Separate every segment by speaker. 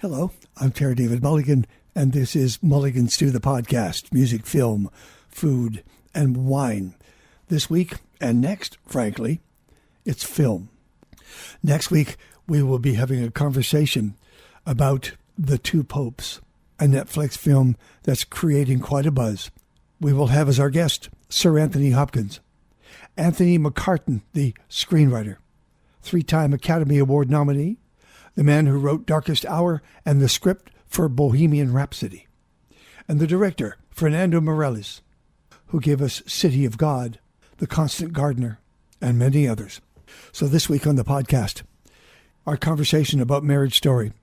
Speaker 1: Hello, I'm Terry David Mulligan, and this is Mulligan Stew, the podcast, music, film, food, and wine. This week and next, frankly, it's film. Next week, we will be having a conversation about The Two Popes, a Netflix film that's creating quite a buzz. We will have as our guest Sir Anthony Hopkins, Anthony McCartan, the screenwriter, three-time Academy Award nominee, the man who wrote Darkest Hour and the script for Bohemian Rhapsody, and the director, Fernando Meirelles, who gave us City of God, The Constant Gardener, and many others. So this week on the podcast, our conversation about Marriage Story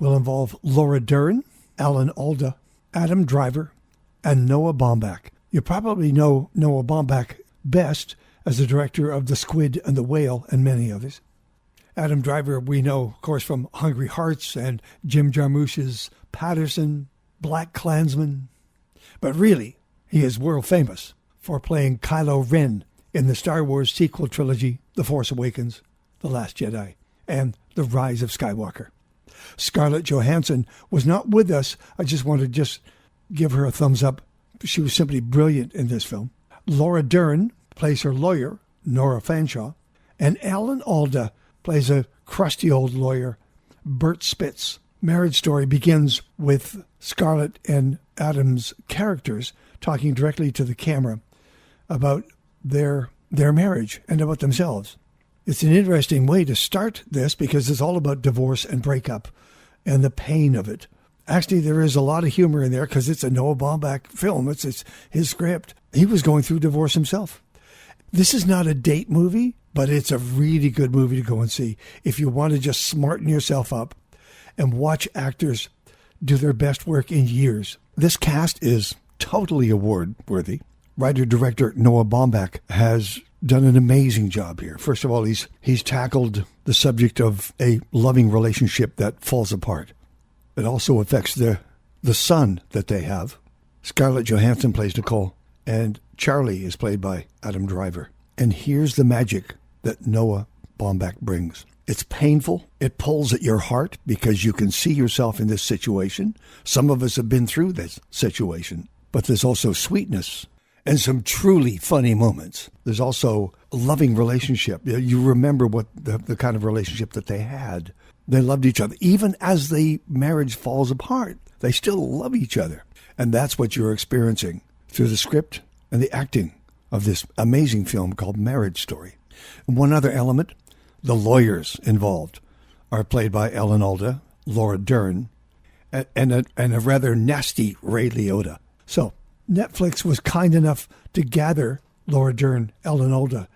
Speaker 1: will involve Laura Dern, Alan Alda, Adam Driver, and Noah Baumbach. You probably know Noah Baumbach best as the director of The Squid and the Whale and many others. Adam Driver, we know, of course, from Hungry Hearts and Jim Jarmusch's Patterson, Black Klansman. But really, he is world famous for playing Kylo Ren in the Star Wars sequel trilogy, The Force Awakens, The Last Jedi, and The Rise of Skywalker. Scarlett Johansson was not with us. I just want to give her a thumbs up. She was simply brilliant in this film. Laura Dern plays her lawyer, Nora Fanshawe, and Alan Alda plays a crusty old lawyer, Bert Spitz. Marriage Story begins with Scarlett and Adam's characters talking directly to the camera about their marriage and about themselves. It's an interesting way to start this because it's all about divorce and breakup and the pain of it. Actually, there is a lot of humor in there because it's a Noah Baumbach film. It's his script. He was going through divorce himself. This is not a date movie, but it's a really good movie to go and see if you want to just smarten yourself up and watch actors do their best work in years. This cast is totally award-worthy. Writer-director Noah Baumbach has done an amazing job here. First of all, he's tackled the subject of a loving relationship that falls apart. It also affects the son that they have. Scarlett Johansson plays Nicole, and Charlie is played by Adam Driver. And here's the magic that Noah Baumbach brings. It's painful. It pulls at your heart because you can see yourself in this situation. Some of us have been through this situation, but there's also sweetness and some truly funny moments. There's also a loving relationship. You remember what the kind of relationship that they had. They loved each other. Even as the marriage falls apart, they still love each other. And that's what you're experiencing through the script and the acting of this amazing film called Marriage Story. And one other element, the lawyers involved are played by Alan Alda, Laura Dern, and a rather nasty Ray Liotta. So Netflix was kind enough to gather Laura Dern, Alan Alda,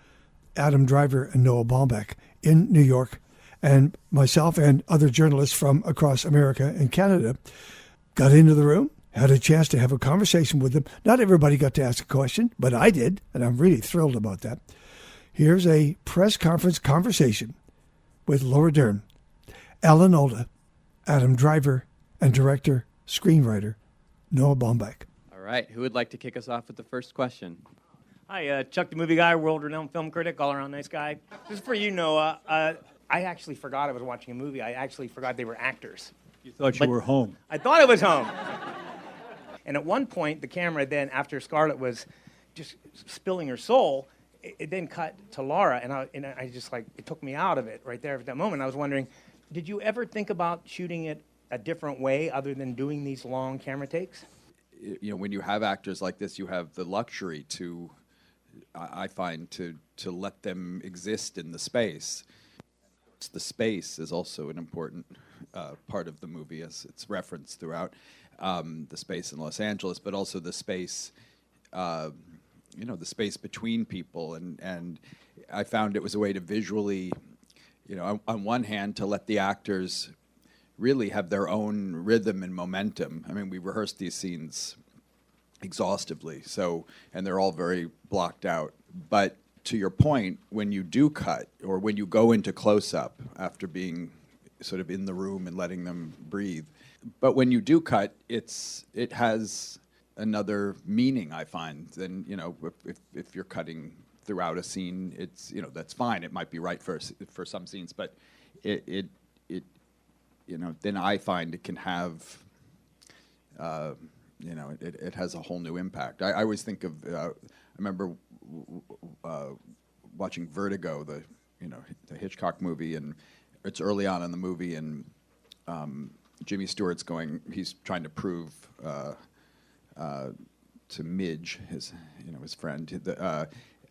Speaker 1: Adam Driver, and Noah Baumbach in New York. And myself and other journalists from across America and Canada got into the room, had a chance to have a conversation with them. Not everybody got to ask a question, but I did, and I'm really thrilled about that. Here's a press conference conversation with Laura Dern, Alan Alda, Adam Driver, and director, screenwriter, Noah Baumbach.
Speaker 2: All right, who would like to kick us off with the first question?
Speaker 3: Hi, Chuck the movie guy, world-renowned film critic, all-around nice guy. This is for you, Noah. I actually forgot I was watching a movie. I actually forgot they were actors.
Speaker 4: You thought you were home.
Speaker 3: I thought I was home. And at one point, the camera then, after Scarlett was just spilling her soul, it then cut to Laura, and I just like, it took me out of it right there at that moment. I was wondering, did you ever think about shooting it a different way other than doing these long camera takes?
Speaker 2: You know, when you have actors like this, you have the luxury to, I find, to let them exist in the space. The space is also an important part of the movie, as it's referenced throughout. The space in Los Angeles, but also the space, the space between people. And I found it was a way to visually, on one hand, to let the actors really have their own rhythm and momentum. I mean, we rehearsed these scenes exhaustively, and they're all very blocked out. But to your point, when you do cut, or when you go into close-up after being sort of in the room and letting them breathe, but when you do cut, it has another meaning, I find, than, if you're cutting throughout a scene, it's, that's fine. It might be right for some scenes, but it then I find it can have, it has a whole new impact. I always think of, I remember watching Vertigo, the Hitchcock movie, and it's early on in the movie, and Jimmy Stewart's he's trying to prove to Midge, his friend,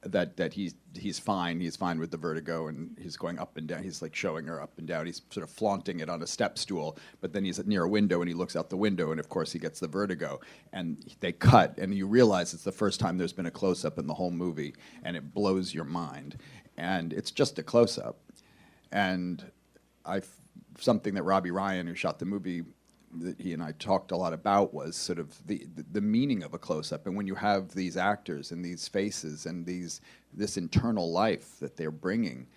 Speaker 2: that he's fine with the vertigo, and he's going up and down. He's like showing her up and down. He's sort of flaunting it on a step stool, but then he's near a window and he looks out the window, and of course he gets the vertigo. And they cut, and you realize it's the first time there's been a close-up in the whole movie, and it blows your mind. And it's just a close-up. And something that Robbie Ryan, who shot the movie, that he and I talked a lot about, was sort of the meaning of a close-up. And when you have these actors and these faces and this internal life that they're bringing,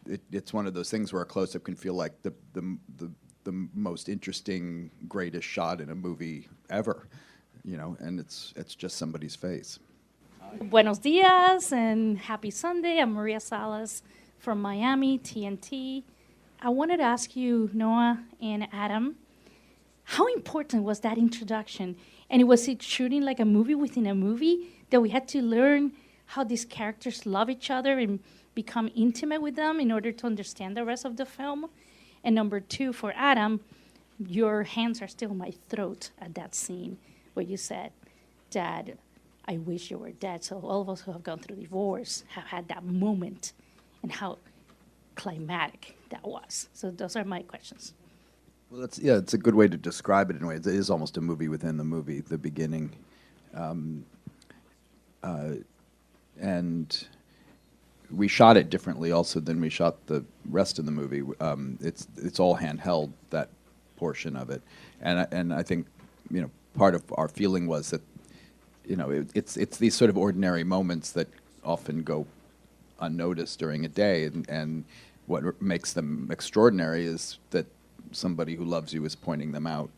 Speaker 2: it's one of those things where a close-up can feel like the most interesting, greatest shot in a movie ever, and it's just somebody's face.
Speaker 4: Buenos dias and happy Sunday. I'm Maria Salas from Miami, TNT. I wanted to ask you, Noah and Adam, how important was that introduction? And was it shooting like a movie within a movie, that we had to learn how these characters love each other and become intimate with them in order to understand the rest of the film? And number two, for Adam, your hands are still in my throat at that scene where you said, Dad, I wish you were dead. So all of us who have gone through divorce have had that moment, and how climatic that was. So those are my questions.
Speaker 2: Well, it's a good way to describe it in a way. It is almost a movie within the movie, the beginning. And we shot it differently also than we shot the rest of the movie. It's all handheld, that portion of it. And I think, part of our feeling was that, it's these sort of ordinary moments that often go unnoticed during a day, and what makes them extraordinary is that somebody who loves you is pointing them out,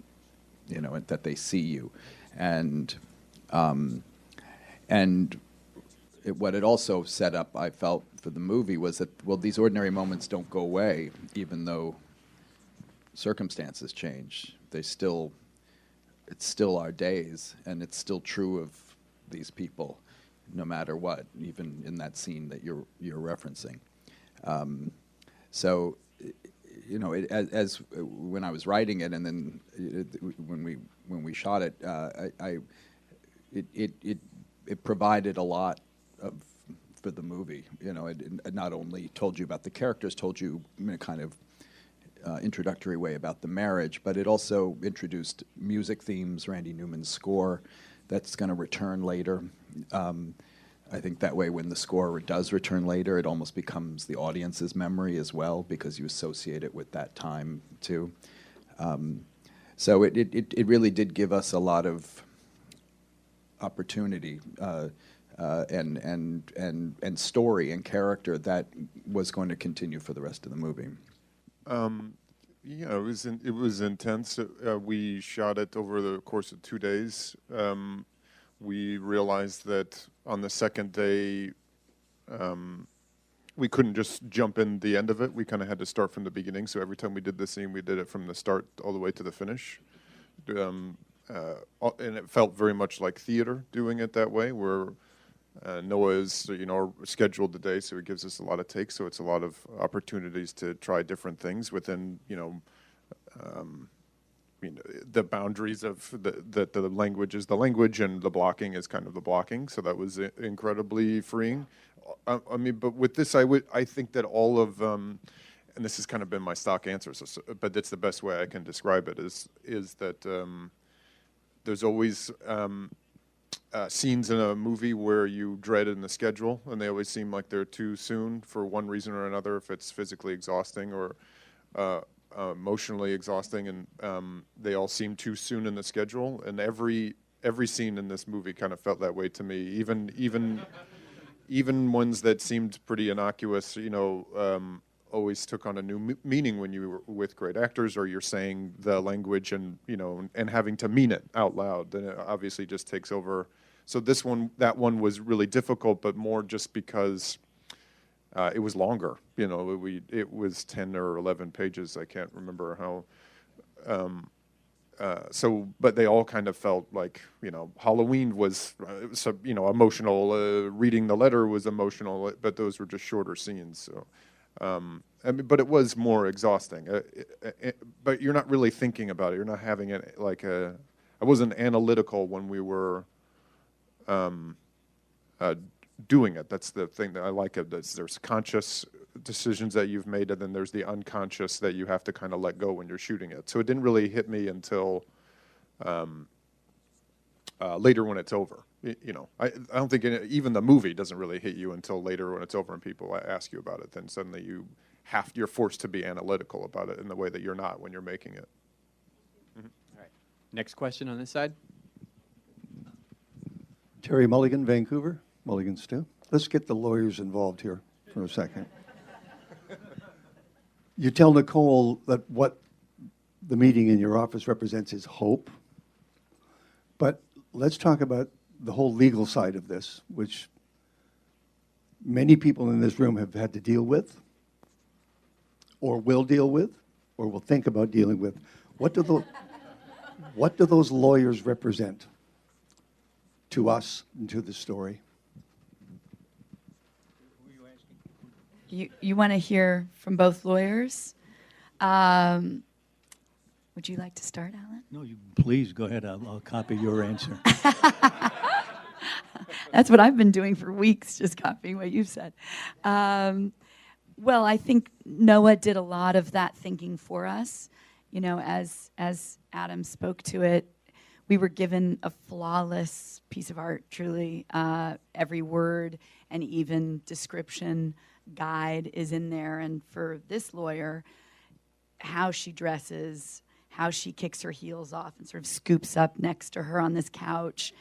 Speaker 2: that they see you. And what it also set up, I felt, for the movie was that, these ordinary moments don't go away, even though circumstances change. It's still our days, and it's still true of these people, no matter what, even in that scene that you're referencing. So, as when I was writing it, and then when we shot it, it provided a lot for the movie. It not only told you about the characters, told you in a kind of introductory way about the marriage, but it also introduced music themes, Randy Newman's score, that's going to return later. I think that way, when the score does return later, it almost becomes the audience's memory as well, because you associate it with that time too. So it really did give us a lot of opportunity and story and character that was going to continue for the rest of the movie.
Speaker 5: It was intense. We shot it over the course of 2 days. We realized that on the second day, we couldn't just jump in the end of it. We kind of had to start from the beginning. So every time we did the scene, we did it from the start all the way to the finish. And it felt very much like theater doing it that way, where Noah is, scheduled today, so it gives us a lot of takes. So it's a lot of opportunities to try different things within, the boundaries of the language is the language, and the blocking is kind of the blocking. So that was incredibly freeing. But with this, I think that all of, and this has kind of been my stock answer, but that's the best way I can describe it, is that there's always scenes in a movie where you dread in the schedule, and they always seem like they're too soon for one reason or another, if it's physically exhausting or emotionally exhausting, and they all seem too soon in the schedule. And every scene in this movie kind of felt that way to me. Even ones that seemed pretty innocuous, always took on a new meaning when you were with great actors, or you're saying the language and having to mean it out loud. Then it obviously just takes over. So that one was really difficult, but more just because It was longer, you know. It was 10 or 11 pages. I can't remember how. But they all kind of felt like, you know, Halloween was, you know, emotional. Reading the letter was emotional, but those were just shorter scenes. So, I mean, but it was more exhausting. But you're not really thinking about it. You're not having it like a. I wasn't analytical when we were doing it. That's the thing that I like of this. There's conscious decisions that you've made, and then there's the unconscious that you have to kind of let go when you're shooting it. So it didn't really hit me until later when it's over. You know, I don't think even the movie doesn't really hit you until later when it's over and people ask you about it. Then suddenly you're forced to be analytical about it in the way that you're not when you're making it.
Speaker 6: All right. Next question on this side.
Speaker 1: Terry Mulligan, Vancouver. Mulligan Stew. Let's get the lawyers involved here for a second. You tell Nicole that what the meeting in your office represents is hope. But let's talk about the whole legal side of this, which many people in this room have had to deal with, or will deal with, or will think about dealing with. What do those lawyers represent to us and to the story?
Speaker 7: You want to hear from both lawyers? Would you like to start, Alan?
Speaker 8: No, you please go ahead. I'll copy your answer.
Speaker 7: That's what I've been doing for weeks, just copying what you've said. Well, I think Noah did a lot of that thinking for us. You know, as Adam spoke to it, we were given a flawless piece of art, truly. Every word and even description guide is in there. And for this lawyer, how she dresses, how she kicks her heels off and sort of scoops up next to her on this couch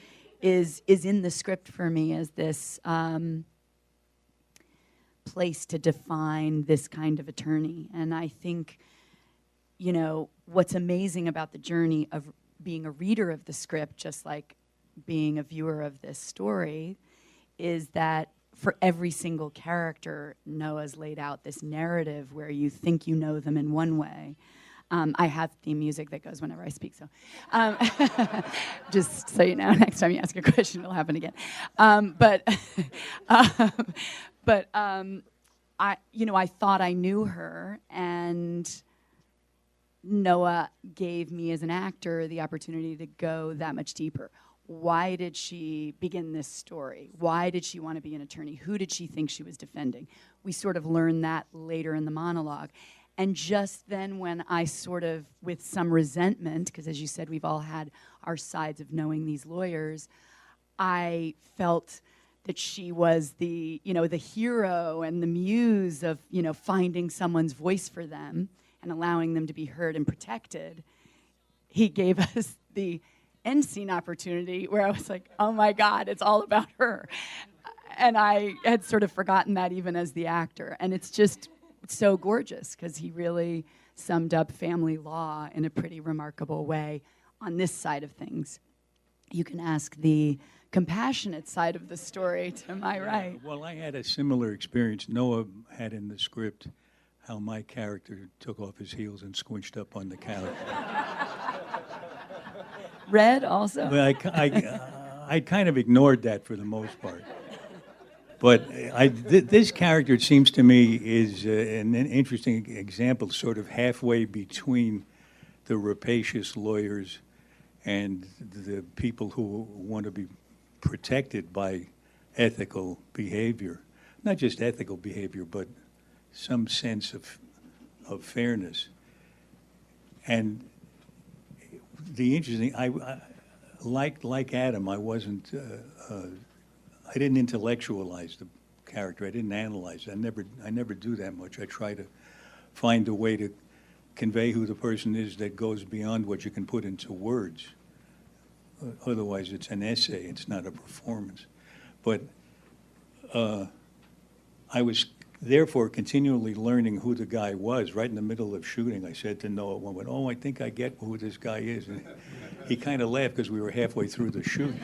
Speaker 7: is in the script for me as this place to define this kind of attorney. And I think, you know, what's amazing about the journey of being a reader of the script, just like being a viewer of this story, is that for every single character, Noah's laid out this narrative where you think you know them in one way. I have theme music that goes whenever I speak, so just so you know, next time you ask a question, it'll happen again. I thought I knew her, and Noah gave me as an actor the opportunity to go that much deeper. Why did she begin this story? Why did she want to be an attorney? Who did she think she was defending? We sort of learned that later in the monologue. And just then when I sort of, with some resentment, because as you said, we've all had our sides of knowing these lawyers, I felt that she was the hero and the muse of, finding someone's voice for them and allowing them to be heard and protected. He gave us the end scene opportunity where I was like, oh my God, it's all about her. And I had sort of forgotten that even as the actor. And it's just so gorgeous because he really summed up family law in a pretty remarkable way on this side of things. You can ask the compassionate side of the story to my right.
Speaker 8: Well, I had a similar experience Noah had in the script, how my character took off his heels and squinched up on the couch.
Speaker 7: Red also?
Speaker 8: Well, I kind of ignored that for the most part. But this character, it seems to me, is an interesting example, sort of halfway between the rapacious lawyers and the people who want to be protected by ethical behavior. Not just ethical behavior, but some sense of fairness. And the interesting, like Adam, I wasn't, I didn't intellectualize the character. I didn't analyze it. I never do that much. I try to find a way to convey who the person is that goes beyond what you can put into words. Otherwise, it's an essay. It's not a performance. But I was therefore continually learning who the guy was. Right in the middle of shooting, I said to Noah one point, "Oh, I think I get who this guy is." And he kind of laughed because we were halfway through the shoot.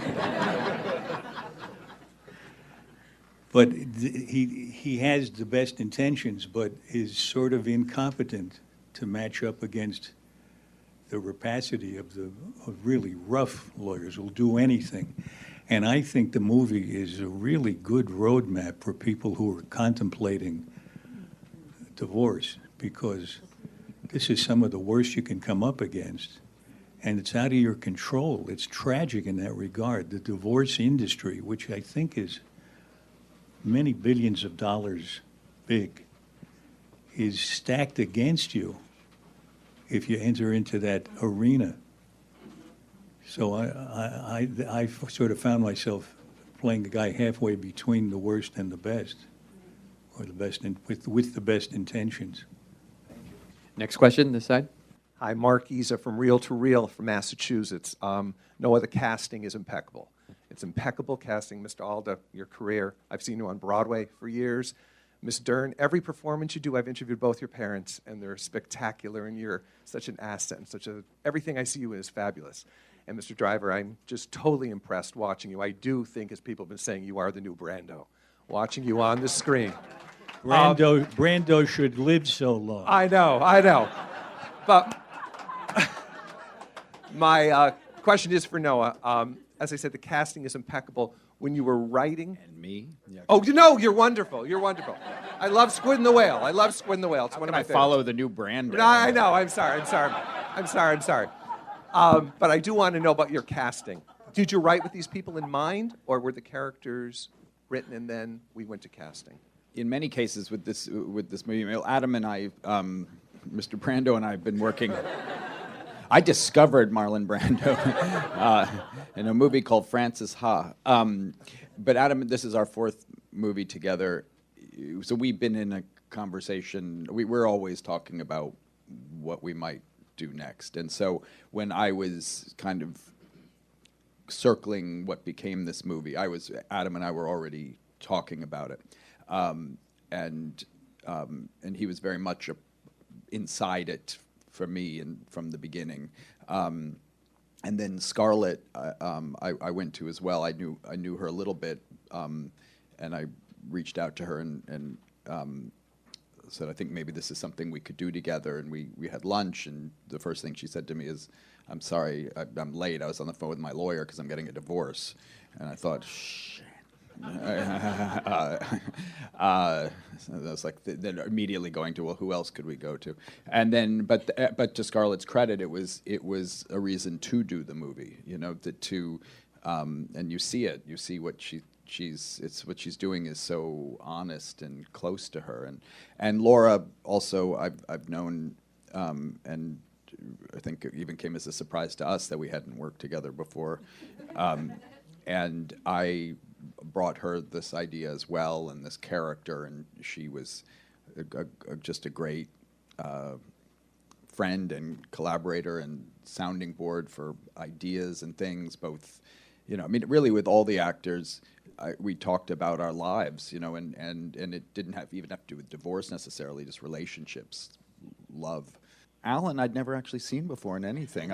Speaker 8: But he has the best intentions, but is sort of incompetent to match up against the rapacity of really rough lawyers who'll do anything. And I think the movie is a really good roadmap for people who are contemplating divorce, because this is some of the worst you can come up against, and it's out of your control. It's tragic in that regard. The divorce industry, which I think is many billions of dollars big, is stacked against you if you enter into that arena. So I sort of found myself playing the guy halfway between the worst and the best, or the best with the best intentions.
Speaker 6: Next question, this side.
Speaker 9: Hi, Mark Isa from Reel to Reel from Massachusetts. Noah, the casting is impeccable. It's impeccable casting. Mr. Alda, your career, I've seen you on Broadway for years. Miss Dern, every performance you do, I've interviewed both your parents, and they're spectacular, and you're such an asset, and everything I see you in is fabulous. And Mr. Driver, I'm just totally impressed watching you. I do think, as people have been saying, you are the new Brando, watching you on the screen.
Speaker 8: Brando should live so long.
Speaker 9: I know. But my question is for Noah. As I said, the casting is impeccable. When you were writing...
Speaker 2: And me? Yeah.
Speaker 9: Oh, no, you're wonderful. You're wonderful. I love Squid and the Whale. It's one of my favorites.
Speaker 2: Follow the new Brando.
Speaker 9: No, I know. I'm sorry. But I do want to know about your casting. Did you write with these people in mind, or were the characters written and then we went to casting?
Speaker 2: In many cases with this movie, Adam and I, Mr. Brando and I have been working. I discovered Marlon Brando in a movie called Francis Ha. But Adam, this is our fourth movie together, so we've been in a conversation. We're always talking about what we might do next. And so when I was kind of circling what became this movie, Adam and I were already talking about it. And he was very much inside it for me and from the beginning. And then Scarlett, I went to as well. I knew her a little bit, and I reached out to her and said, I think maybe this is something we could do together. And we had lunch, and the first thing she said to me is, I'm sorry, I'm late. I was on the phone with my lawyer because I'm getting a divorce. And I thought, shit. So that's like then immediately going to, well, who else could we go to? And then, but to Scarlett's credit, it was a reason to do the movie, and you see it, you see what what she's doing is so honest and close to her, and Laura also I've known, and I think it even came as a surprise to us that we hadn't worked together before, and I brought her this idea as well and this character, and she was just a great friend and collaborator and sounding board for ideas and things, both, really with all the actors, we talked about our lives, and it didn't even have to do with divorce necessarily, just relationships, love. Alan, I'd never actually seen before in anything.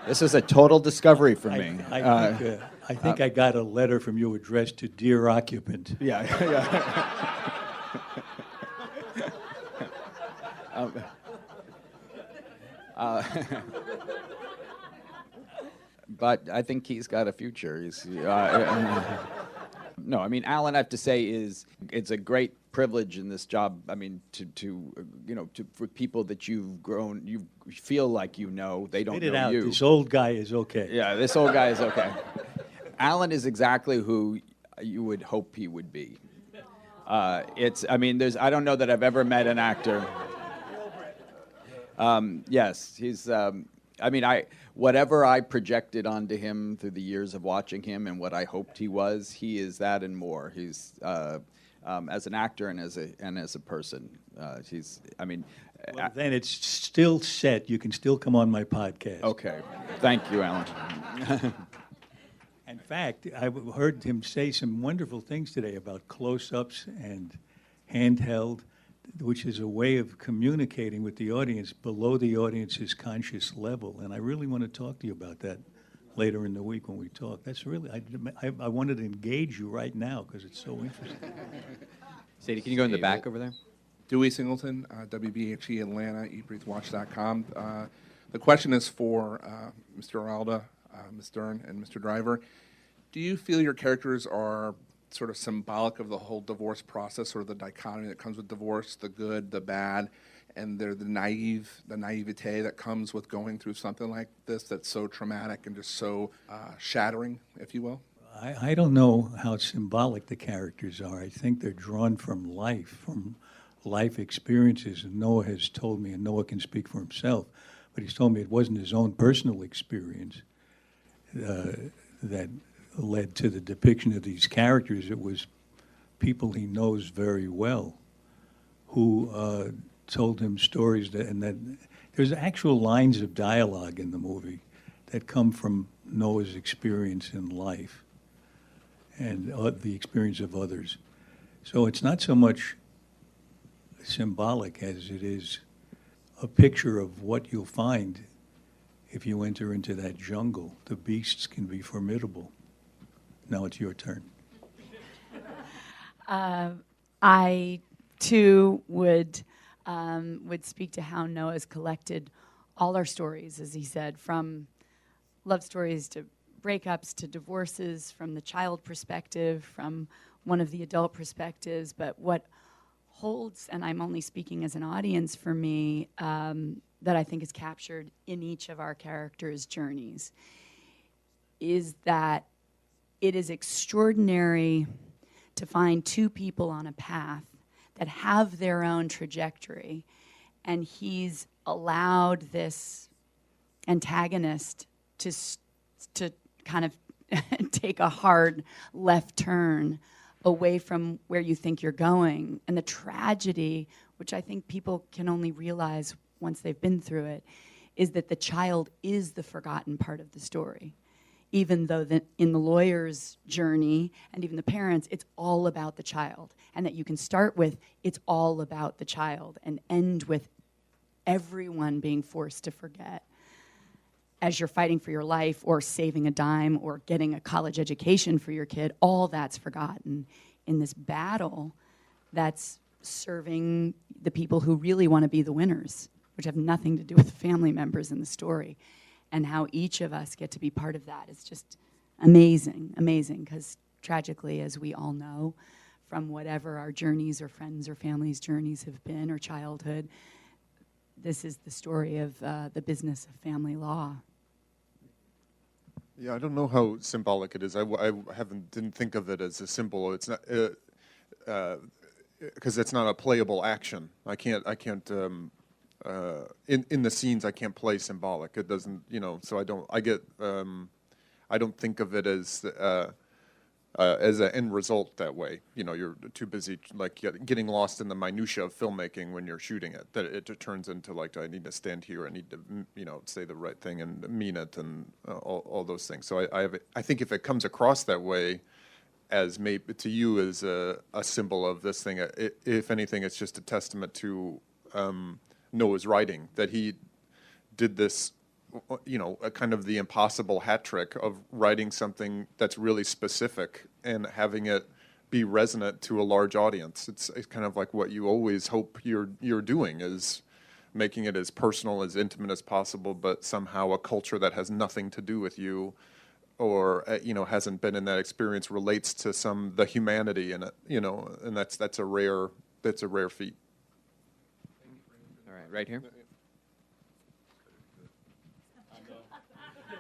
Speaker 2: This is a total discovery for me.
Speaker 8: I think I got a letter from you addressed to Dear Occupant.
Speaker 2: Yeah. But I think he's got a future. No, Alan, I have to say, it's a great privilege in this job. For people that you feel like they don't
Speaker 8: Spit it
Speaker 2: know
Speaker 8: out.
Speaker 2: you.
Speaker 8: This old guy is okay.
Speaker 2: Yeah, this old guy is okay. Alan is exactly who you would hope he would be. I don't know that I've ever met an actor. Yes, he's. Whatever I projected onto him through the years of watching him and what I hoped he is that and more. He's as an actor and as a person.
Speaker 8: Then it's still set. You can still come on my podcast.
Speaker 2: Okay, thank you, Alan.
Speaker 8: In fact, I heard him say some wonderful things today about close-ups and handheld, which is a way of communicating with the audience below the audience's conscious level. And I really want to talk to you about that later in the week when we talk. That's really, I wanted to engage you right now because it's so interesting.
Speaker 6: Sadie, can you go in the back over there?
Speaker 10: Dewey Singleton, WBHE Atlanta, eatbreathewatch.com. The question is for Mr. Alda, Ms. Dern, and Mr. Driver. Do you feel your characters are sort of symbolic of the whole divorce process, or the dichotomy that comes with divorce, the good, the bad, and they're the naivete that comes with going through something like this that's so traumatic and just so shattering, if you will?
Speaker 8: I don't know how symbolic the characters are. I think they're drawn from life experiences. And Noah has told me, and Noah can speak for himself, but he's told me it wasn't his own personal experience that led to the depiction of these characters. It was people he knows very well who told him stories that there's actual lines of dialogue in the movie that come from Noah's experience in life and the experience of others. So it's not so much symbolic as it is a picture of what you'll find if you enter into that jungle. The beasts can be formidable. Now it's your turn.
Speaker 7: I too would speak to how Noah's collected all our stories, as he said, from love stories to breakups to divorces, from the child perspective, from one of the adult perspectives. But what holds, and I'm only speaking as an audience for me, that I think is captured in each of our characters' journeys, is that it is extraordinary to find two people on a path that have their own trajectory, and he's allowed this antagonist to kind of take a hard left turn away from where you think you're going. And the tragedy, which I think people can only realize once they've been through it, is that the child is the forgotten part of the story. Even though in the lawyer's journey, and even the parents, it's all about the child. And that you can start with, it's all about the child, and end with everyone being forced to forget as you're fighting for your life or saving a dime or getting a college education for your kid. All that's forgotten in this battle that's serving the people who really want to be the winners, which have nothing to do with the family members in the story. And how each of us get to be part of that is just amazing, amazing, because tragically, as we all know, from whatever our journeys or friends or families' journeys have been, or childhood, this is the story of the business of family law.
Speaker 5: Yeah, I don't know how symbolic it is. I didn't think of it as a symbol. It's not because it's not a playable action. I can't. In the scenes, I can't play symbolic. It doesn't, so I don't. I don't think of it as an end result that way. You're too busy getting lost in the minutia of filmmaking when you're shooting it. That it turns into I need to stand here. I need to say the right thing and mean it and all those things. So I think if it comes across that way, as maybe to you as a symbol of this thing, if anything, it's just a testament to Noah's writing, that he did this, a kind of the impossible hat trick of writing something that's really specific and having it be resonant to a large audience. It's kind of like what you always hope you're doing, is making it as personal, as intimate as possible, but somehow a culture that has nothing to do with you or hasn't been in that experience relates to the humanity in it, and that's a rare feat.
Speaker 6: Right here.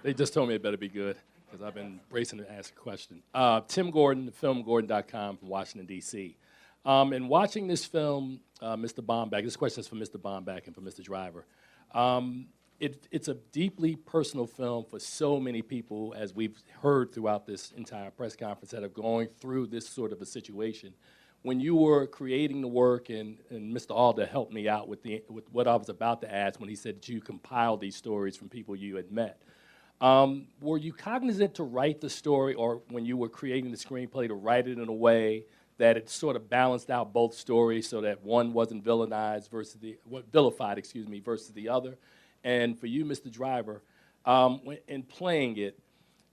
Speaker 11: They just told me it better be good because I've been bracing to ask a question. Tim Gordon, filmgordon.com from Washington, D.C. In watching this film, Mr. Bomback, this question is for Mr. Bomback and for Mr. Driver. It's a deeply personal film for so many people, as we've heard throughout this entire press conference, that are going through this sort of a situation. When you were creating the work, and Mr. Alda helped me out with what I was about to ask when he said that you compiled these stories from people you had met. Were you cognizant to write the story, or when you were creating the screenplay, to write it in a way that it sort of balanced out both stories so that one wasn't vilified versus the other? And for you, Mr. Driver, in playing it,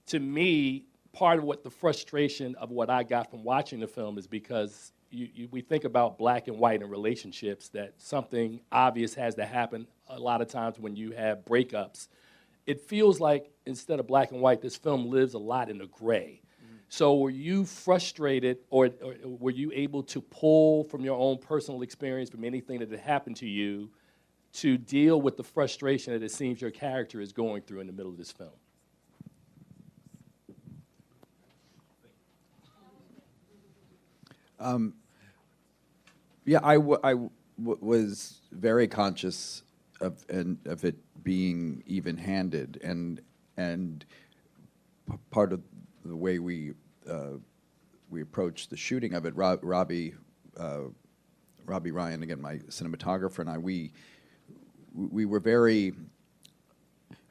Speaker 11: to me, part of what the frustration of what I got from watching the film is because we think about black and white in relationships, that something obvious has to happen a lot of times when you have breakups. It feels like instead of black and white, this film lives a lot in the gray. So were you frustrated, or were you able to pull from your own personal experience, from anything that had happened to you, to deal with the frustration that it seems your character is going through in the middle of this film?
Speaker 2: Yeah, I was very conscious of it being even-handed, and part of the way we approached the shooting of it, Robbie Ryan, again, my cinematographer, and I, we were very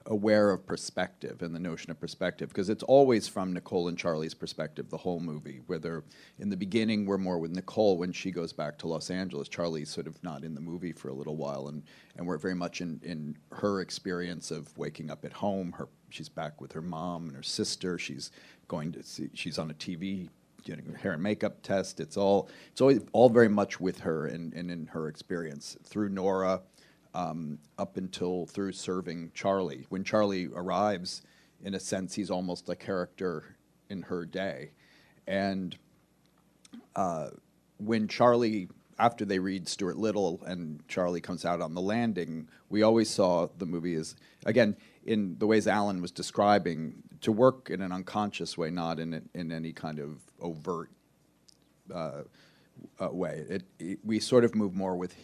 Speaker 2: aware of perspective and the notion of perspective, because it's always from Nicole and Charlie's perspective, the whole movie, whether in the beginning we're more with Nicole when she goes back to Los Angeles. Charlie's sort of not in the movie for a little while, and we're very much in her experience of waking up at home. She's back with her mom and her sister. She's on a TV getting her hair and makeup test. It's always all very much with her and in her experience through Nora, up until through serving Charlie. When Charlie arrives, in a sense, he's almost a character in her day. And when Charlie, after they read Stuart Little and Charlie comes out on the landing, we always saw the movie as, again, in the ways Alan was describing, to work in an unconscious way, not in any kind of overt way. We sort of move more with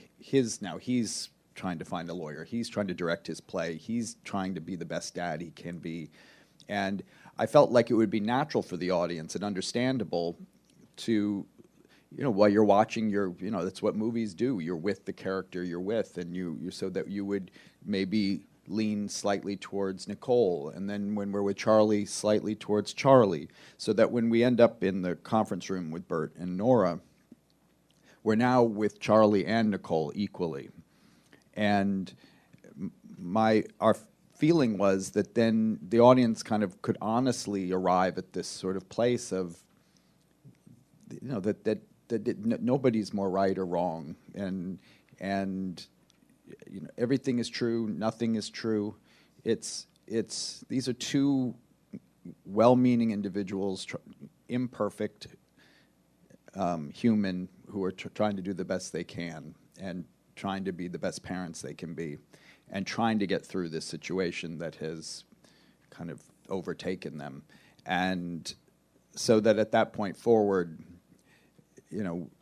Speaker 2: now he's trying to find a lawyer. He's trying to direct his play. He's trying to be the best dad he can be. And I felt like it would be natural for the audience and understandable to, while you're watching, that's what movies do. You're with the character you're with, and you so that you would maybe lean slightly towards Nicole, and then when we're with Charlie, slightly towards Charlie, so that when we end up in the conference room with Bert and Nora, we're now with Charlie and Nicole equally. And our feeling was that then the audience kind of could honestly arrive at this sort of place of, that nobody's more right or wrong, and everything is true, nothing is true. These are two well-meaning individuals, imperfect, human, who are trying to do the best they can, and trying to be the best parents they can be, and trying to get through this situation that has kind of overtaken them. And so that at that point forward,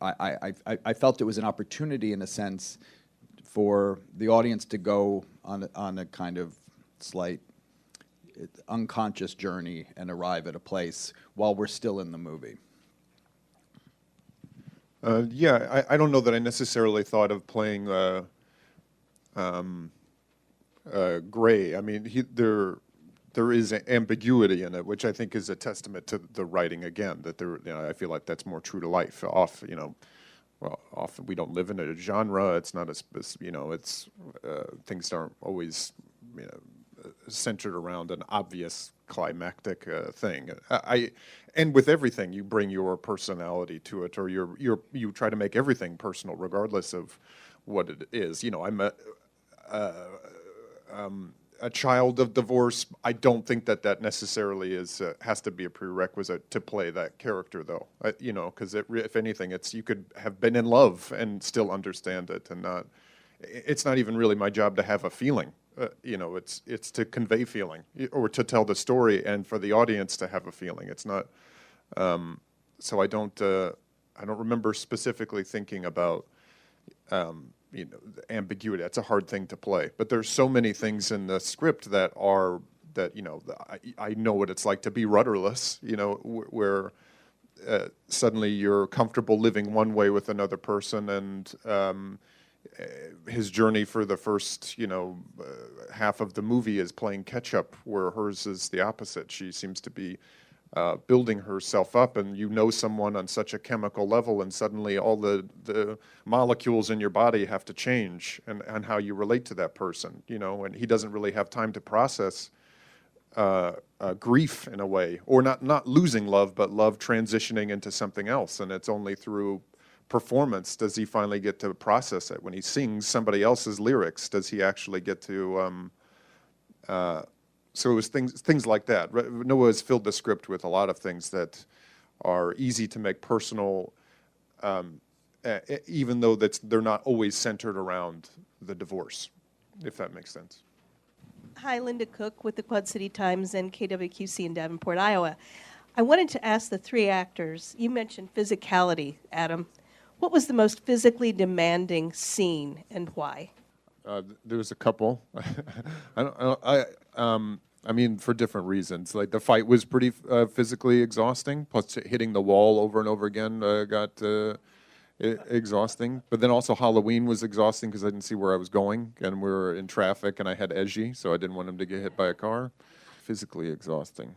Speaker 2: I felt it was an opportunity, in a sense, for the audience to go on a kind of slight unconscious journey and arrive at a place while we're still in the movie.
Speaker 5: I don't know that I necessarily thought of playing Gray. I mean, there is ambiguity in it, which I think is a testament to the writing again. That I feel like that's more true to life. Often we don't live in a genre. It's not it's things aren't always centered around an obvious climactic thing. And with everything, you bring your personality to it, or you try to make everything personal, regardless of what it is. I'm a child of divorce. I don't think that necessarily has to be a prerequisite to play that character, though. Because if anything, you could have been in love and still understand it, and not. It's not even really my job to have a feeling. It's to convey feeling, or to tell the story, and for the audience to have a feeling. It's not. So I don't remember specifically thinking about. The ambiguity. That's a hard thing to play. But there's so many things in the script that I know what it's like to be rudderless. Where suddenly you're comfortable living one way with another person, and his journey for the first half of the movie is playing catch up, where hers is the opposite. She seems to be building herself up, and someone on such a chemical level, and suddenly all the molecules in your body have to change, and how you relate to that person, and he doesn't really have time to process grief in a way, or not losing love, but love transitioning into something else. And it's only through performance does he finally get to process it. When he sings somebody else's lyrics, does he actually get to? So it was things like that. Noah has filled the script with a lot of things that are easy to make personal, even though they're not always centered around the divorce, if that makes sense.
Speaker 12: Hi, Linda Cook with the Quad City Times and KWQC in Davenport, Iowa. I wanted to ask the three actors, you mentioned physicality, Adam. What was the most physically demanding scene and why?
Speaker 5: There was a couple. I mean, for different reasons. Like the fight was pretty physically exhausting. Plus, hitting the wall over and over again got exhausting. But then also Halloween was exhausting because I didn't see where I was going, and we were in traffic, and I had Edgy, so I didn't want him to get hit by a car. Physically exhausting.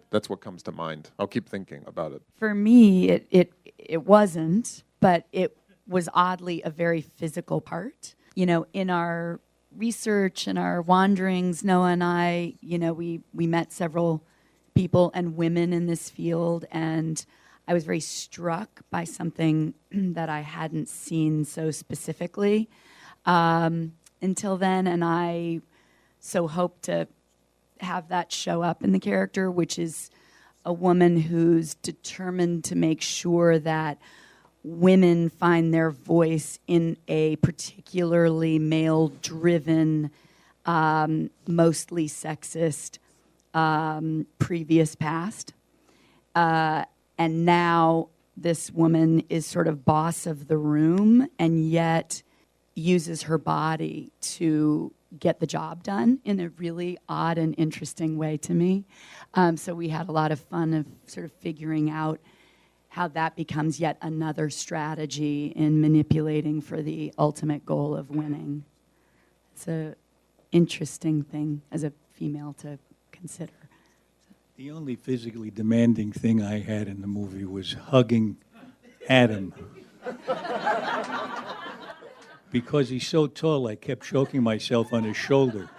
Speaker 5: That's what comes to mind. I'll keep thinking about it.
Speaker 7: For me, it wasn't, but it was oddly a very physical part. You know, in our research and our wanderings, Noah and I, you know, we met several people and women in this field, and I was very struck by something that I hadn't seen so specifically until then, and I so hope to have that show up in the character, which is a woman who's determined to make sure that women find their voice in a particularly male-driven, mostly sexist previous past. And now this woman is sort of boss of the room and yet uses her body to get the job done in a really odd and interesting way to me. So we had a lot of fun of sort of figuring out how that becomes yet another strategy in manipulating for the ultimate goal of winning. It's an interesting thing as a female to consider.
Speaker 8: The only physically demanding thing I had in the movie was hugging Adam. Because he's so tall, I kept choking myself on his shoulder.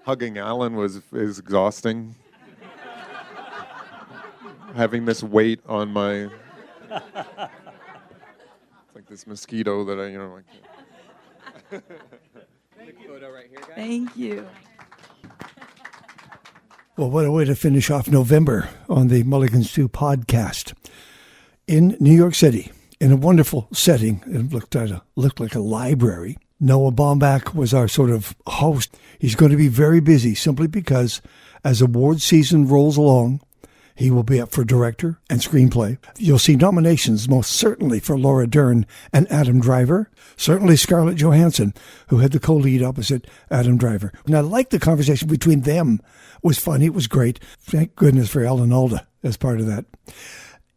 Speaker 5: Hugging Alan is exhausting. Having this weight on my... It's like this mosquito that I, like...
Speaker 6: Photo right here, guys.
Speaker 7: Thank you.
Speaker 1: Well, what a way to finish off November on the Mulligan's 2 podcast. In New York City, in a wonderful setting, it looked like a library. Noah Baumbach was our sort of host. He's going to be very busy simply because as award season rolls along, he will be up for director and screenplay. You'll see nominations most certainly for Laura Dern and Adam Driver. Certainly Scarlett Johansson, who had the co-lead opposite Adam Driver. And I liked the conversation between them. It was funny. It was great. Thank goodness for Alda as part of that.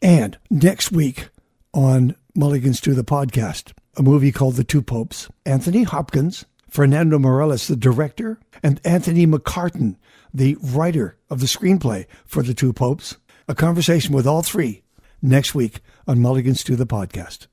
Speaker 1: And next week on Mulligan's to the podcast, a movie called The Two Popes. Anthony Hopkins, Fernando Morales, the director, and Anthony McCartan, the writer of the screenplay for The Two Popes. A conversation with all three next week on Mulligan's to the podcast.